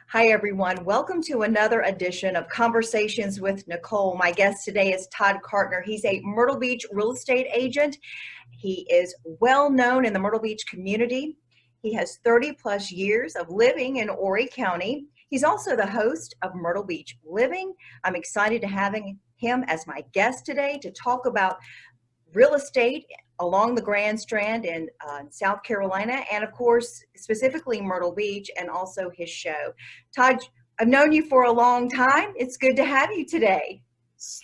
Hi, everyone. Welcome to another edition of Conversations with Nicole. My guest today is Todd Cartner. He's a Myrtle Beach real estate agent. He is well known in the Myrtle Beach community. He has 30 plus years of living in Horry County. He's also the host of Myrtle Beach Living. I'm excited to having him as my guest today to talk about real estate along the Grand Strand in South Carolina, and of course, specifically Myrtle Beach, and also his show. Todd, I've known you for a long time. It's good to have you today.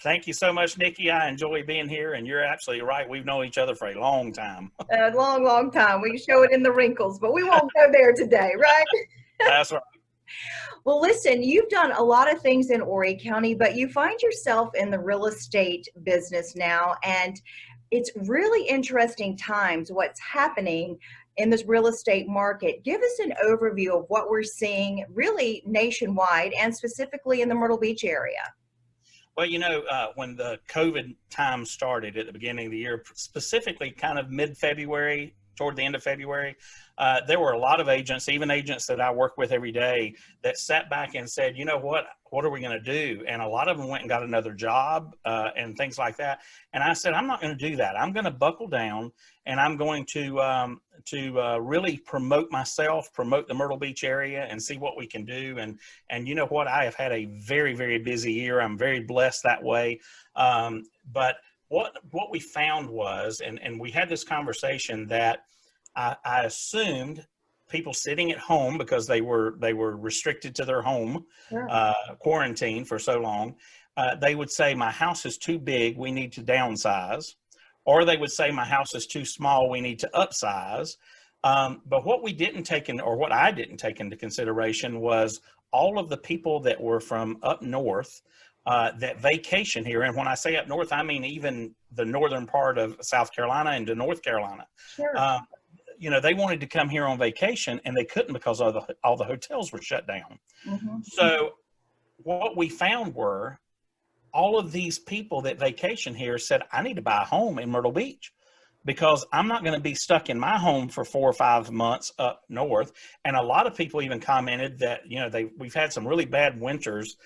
Thank you so much, Nikki. I enjoy being here, and you're absolutely right. We've known each other for a long time. A long, long time. We can show it in the wrinkles, but we won't go there today, right? That's right. Well, listen, you've done a lot of things in Horry County, but you find yourself in the real estate business now, and it's really interesting times what's happening in this real estate market. Give us an overview of what we're seeing really nationwide and specifically in the Myrtle Beach area. Well, when the COVID time started at the beginning of the year, specifically kind of mid-February, toward the end of February, there were a lot of agents, even agents that I work with every day, that sat back and said, you know what are we going to do? And a lot of them went and got another job and things like that. And I said, I'm not going to do that. I'm going to buckle down, and I'm going to really promote myself, promote the Myrtle Beach area, and see what we can do. And you know what? I have had a very, very busy year. I'm very blessed that way. But what we found was, and we had this conversation, that I assumed people sitting at home, because they were restricted to their home, Sure. Quarantine for so long, they would say, my house is too big, we need to downsize. Or they would say, my house is too small, we need to upsize. But what we didn't take in, or what I didn't take into consideration, was all of the people that were from up north that vacation here. And when I say up north, I mean even the northern part of South Carolina into North Carolina. Sure. They wanted to come here on vacation, and they couldn't because all the hotels were shut down. Mm-hmm. So what we found were all of these people that vacation here said, I need to buy a home in Myrtle Beach, because I'm not going to be stuck in my home for 4 or 5 months up north. And a lot of people even commented that, we've had some really bad winters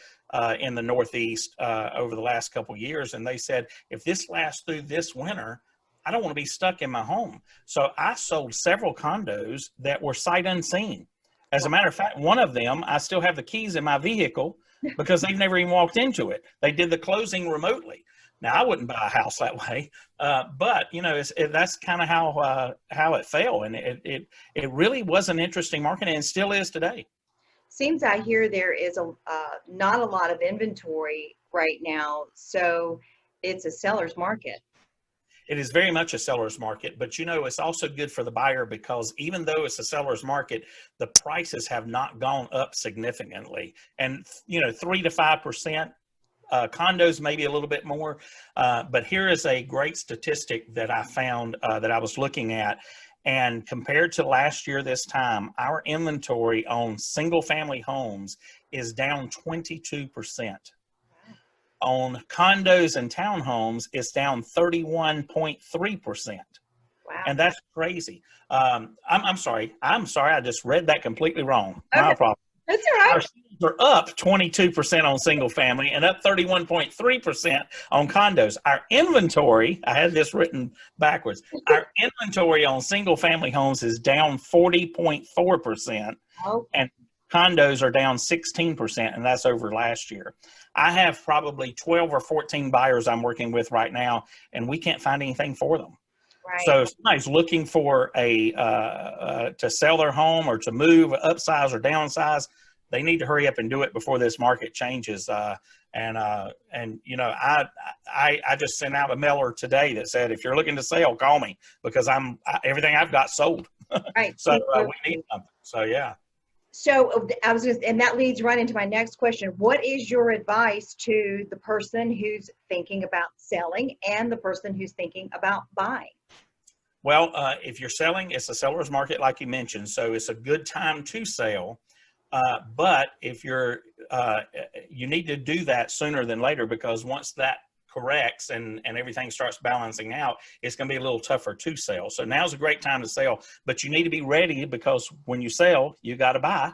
in the Northeast over the last couple of years. And they said, if this lasts through this winter, I don't want to be stuck in my home. So I sold several condos that were sight unseen. As a matter of fact, one of them, I still have the keys in my vehicle because they've never even walked into it. They did the closing remotely. Now, I wouldn't buy a house that way, but that's kind of how it fell, and it really was an interesting market, and still is today. Seems I hear there is not a lot of inventory right now, so it's a seller's market. It is very much a seller's market, but it's also good for the buyer, because even though it's a seller's market, the prices have not gone up significantly, and 3 to 5%. Condos maybe a little bit more, but here is a great statistic that I found that I was looking at, and compared to last year this time, our inventory on single family homes is down 22%. On condos and townhomes, it's down 31.3%. Wow. And that's crazy. I'm sorry. I just read that completely wrong. Okay. My problem. That's all right. Our sales are up 22% on single family and up 31.3% on condos. Our inventory, I had this written backwards. Our inventory on single family homes is down 40.4%, and condos are down 16%, and that's over last year. I have probably 12 or 14 buyers I'm working with right now, and we can't find anything for them. Right. So if somebody's looking for to sell their home, or to move, upsize or downsize, they need to hurry up and do it before this market changes. I just sent out a mailer today that said, if you're looking to sell, call me, because everything I've got sold. Right. So we need something. So yeah. So and that leads right into my next question. What is your advice to the person who's thinking about selling and the person who's thinking about buying? Well, if you're selling, it's a seller's market, like you mentioned, so it's a good time to sell. But if you need to do that sooner than later, because once that corrects and everything starts balancing out, it's going to be a little tougher to sell. So now's a great time to sell, but you need to be ready, because when you sell, you got to buy.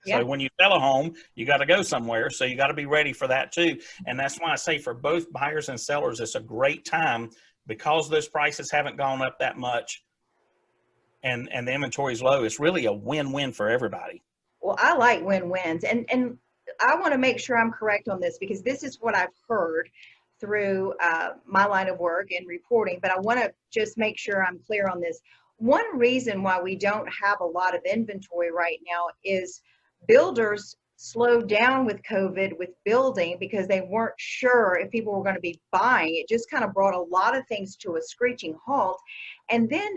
Yeah. So when you sell a home, you got to go somewhere. So you got to be ready for that too. And that's why I say for both buyers and sellers, it's a great time because those prices haven't gone up that much and the inventory is low. It's really a win-win for everybody. Well, I like win-wins, and I want to make sure I'm correct on this because this is what I've heard through my line of work and reporting, but I want to just make sure I'm clear on this. One reason why we don't have a lot of inventory right now is builders slowed down with COVID with building because they weren't sure if people were going to be buying. It just kind of brought a lot of things to a screeching halt. And then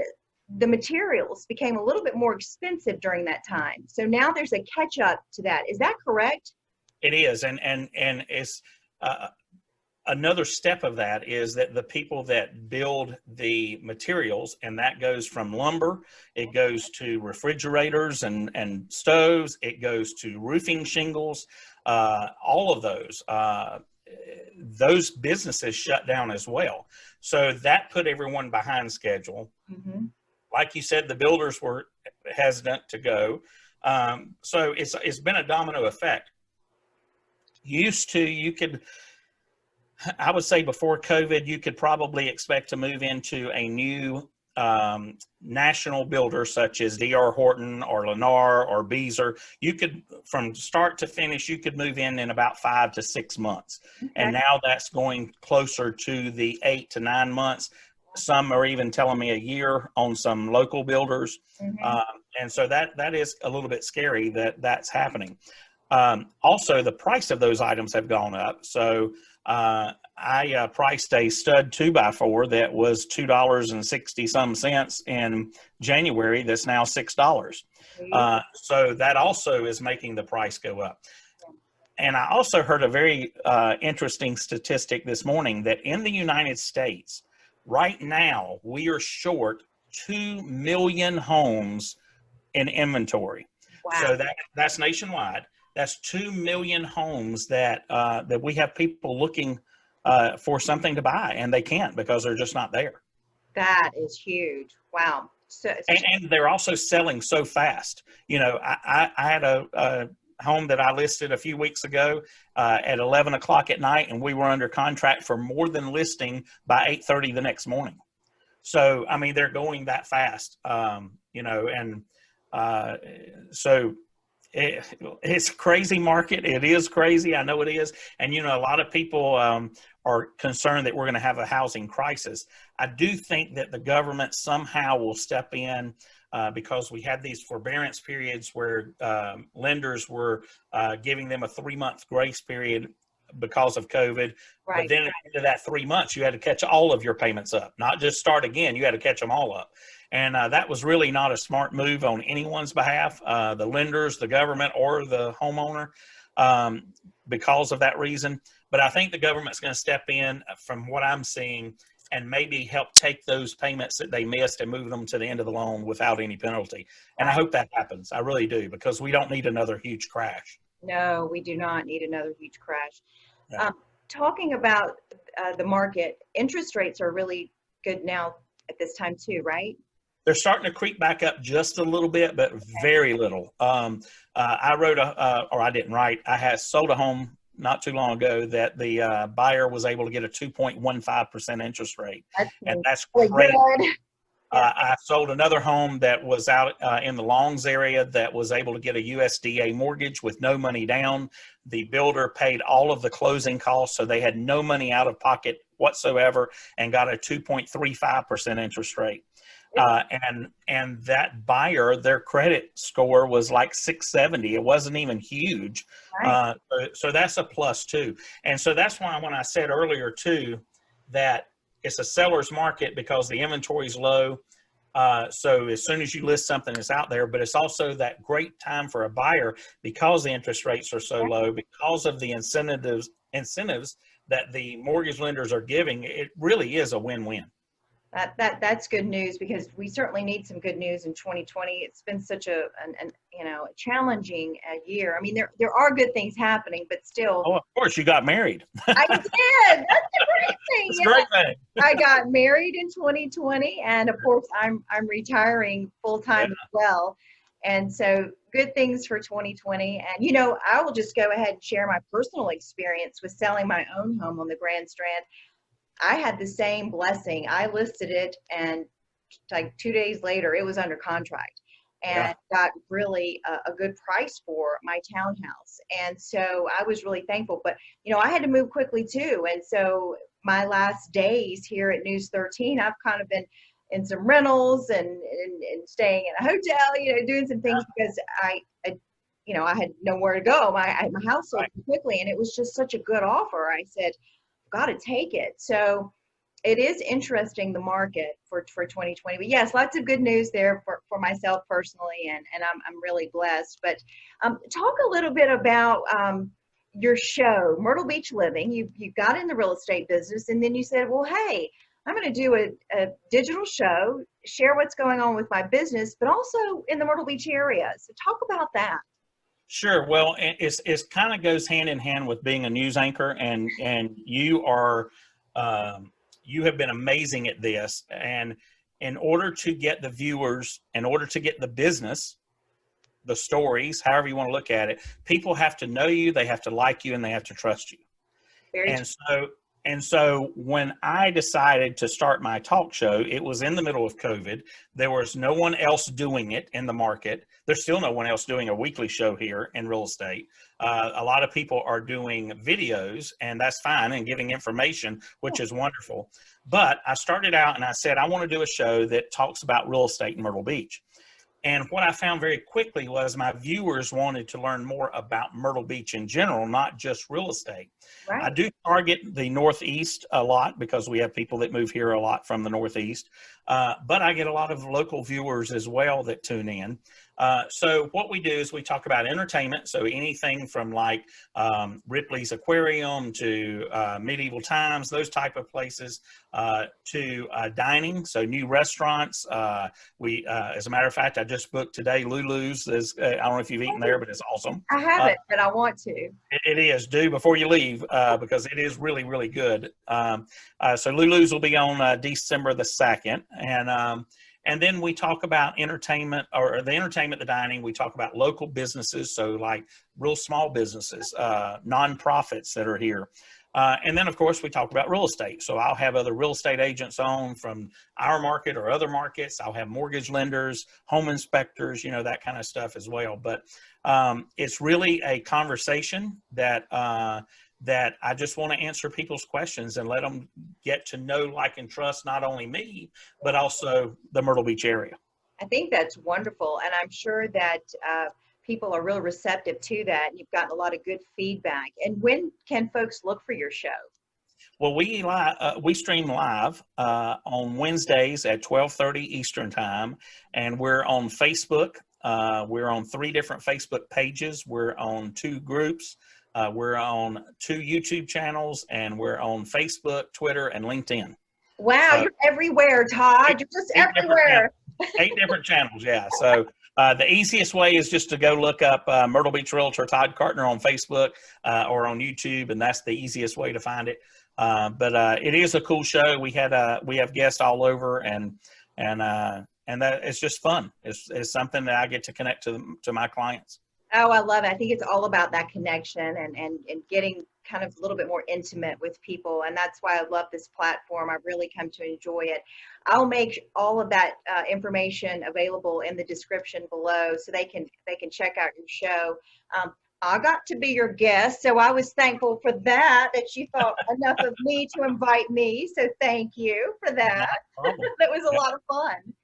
the materials became a little bit more expensive during that time. So now there's a catch up to that. Is that correct? It is. And it's another step of that is that the people that build the materials, and that goes from lumber, it goes to refrigerators and stoves, it goes to roofing shingles, all of those businesses shut down as well. So that put everyone behind schedule. Mm-hmm. Like you said, the builders were hesitant to go. So it's been a domino effect. I would say before COVID, you could probably expect to move into a new national builder such as D.R. Horton or Lennar or Beazer. You could, from start to finish, you could move in about 5 to 6 months. Okay. And now that's going closer to the 8 to 9 months. Some are even telling me a year on some local builders. Mm-hmm. And so that is a little bit scary that that's happening. Also, the price of those items have gone up. So I priced a stud 2x4 that was $2.60 some cents in January. That's now $6. So that also is making the price go up. And I also heard a very interesting statistic this morning that in the United States, right now, we are short 2 million homes in inventory. Wow. So that's nationwide. That's 2 million homes that we have people looking for something to buy, and they can't because they're just not there. That is huge. Wow. And they're also selling so fast. You know, I had a home that I listed a few weeks ago at 11 o'clock at night, and we were under contract for more than listing by 8:30 the next morning. So, I mean, they're going that fast, you know, and so it's a crazy market. It is crazy. I know it is. And, you know, a lot of people are concerned that we're going to have a housing crisis. I do think that the government somehow will step in because we had these forbearance periods where lenders were giving them a 3-month grace period because of COVID. Right. But then at the end of that 3 months, you had to catch all of your payments up, not just start again. You had to catch them all up. And that was really not a smart move on anyone's behalf, the lenders, the government, or the homeowner, because of that reason. But I think the government's going to step in from what I'm seeing and maybe help take those payments that they missed and move them to the end of the loan without any penalty. And I hope that happens. I really do, because we don't need another huge crash. No, we do not need another huge crash. Yeah. Talking about the market, interest rates are really good now at this time too, right? They're starting to creep back up just a little bit, but very little. I wrote I didn't write. I had sold a home not too long ago that the buyer was able to get a 2.15% interest rate. That's great. Good. I sold another home that was out in the Longs area that was able to get a USDA mortgage with no money down. The builder paid all of the closing costs, so they had no money out of pocket whatsoever and got a 2.35% interest rate. And that buyer, their credit score was like 670. It wasn't even huge. Right. So that's a plus too. And so that's why when I said earlier too, that it's a seller's market because the inventory is low. So as soon as you list something, it's out there, but it's also that great time for a buyer because the interest rates are so low, because of the incentives that the mortgage lenders are giving. It really is a win-win. That's good news, because we certainly need some good news in 2020. It's been such a challenging year. I mean, there are good things happening, but still. Oh, of course, you got married. I did. That's a great thing. It's a great thing. I got married in 2020, and of course, I'm retiring full time as well. And so good things for 2020. And, you know, I will just go ahead and share my personal experience with selling my own home on the Grand Strand. I had the same blessing. I listed it, and like 2 days later, it was under contract and Yeah. got really a good price for my townhouse. And so I was really thankful. But, you know, I had to move quickly too. And so my last days here at News 13, I've kind of been in some rentals and staying in a hotel, you know, doing some things because you know, I had nowhere to go. My house sold quickly, and it was just such a good offer. I said, got to take it. So it is interesting, the market for 2020. But yes, lots of good news there for myself personally, and I'm really blessed. But talk a little bit about your show, Myrtle Beach Living. You got in the real estate business, and then you said, well, hey, I'm going to do a digital show, share what's going on with my business, but also in the Myrtle Beach area. So talk about that. Sure. Well, it's kind of goes hand in hand with being a news anchor, and you are you have been amazing at this. And in order to get the viewers, in order to get the business, the stories, however you want to look at it, people have to know you, they have to like you, and they have to trust you. Very And so when I decided to start my talk show, it was in the middle of COVID. There was no one else doing it in the market. There's still no one else doing a weekly show here in real estate. A lot of people are doing videos, and that's fine, and giving information, which is wonderful. But I started out and I said, I want to do a show that talks about real estate in Myrtle Beach. And what I found very quickly was my viewers wanted to learn more about Myrtle Beach in general, not just real estate. Right. I do target the Northeast a lot because we have people that move here a lot from the Northeast, but I get a lot of local viewers as well that tune in. So what we do is we talk about entertainment. So anything from like Ripley's Aquarium to Medieval Times, those type of places, to dining. So new restaurants. As a matter of fact, I just booked today Lulu's. I don't know if you've eaten there, but it's awesome. I haven't, but I want to. It is. Do before you leave because it is really, really good. So Lulu's will be on December the 2nd. And then we talk about entertainment, or the entertainment, the dining. We talk about local businesses, so like real small businesses, nonprofits that are here. And then, of course, we talk about real estate. So I'll have other real estate agents on from our market or other markets. I'll have mortgage lenders, home inspectors, you know, that kind of stuff as well. But it's really a conversation that I just want to answer people's questions and let them get to know, like, and trust not only me, but also the Myrtle Beach area. I think that's wonderful. And I'm sure that people are real receptive to that. You've gotten a lot of good feedback. And when can folks look for your show? Well, we stream live on Wednesdays at 12:30 Eastern time, and we're on Facebook. We're on 3 different Facebook pages. We're on 2 groups. We're on 2 YouTube channels, and we're on Facebook, Twitter, and LinkedIn. Wow, you're everywhere, Todd. You're just everywhere. 8 different channels, yeah. So the easiest way is just to go look up Myrtle Beach Realtor Todd Cartner on Facebook or on YouTube, and that's the easiest way to find it. But it is a cool show. We have guests all over, and that it's just fun. It's something that I get to connect to my clients. Oh, I love it. I think it's all about that connection and getting kind of a little bit more intimate with people. And that's why I love this platform. I've really come to enjoy it. I'll make all of that information available in the description below so they can check out your show. I got to be your guest, so I was thankful for that you thought enough of me to invite me. So thank you for that. No problem. That was a lot of fun.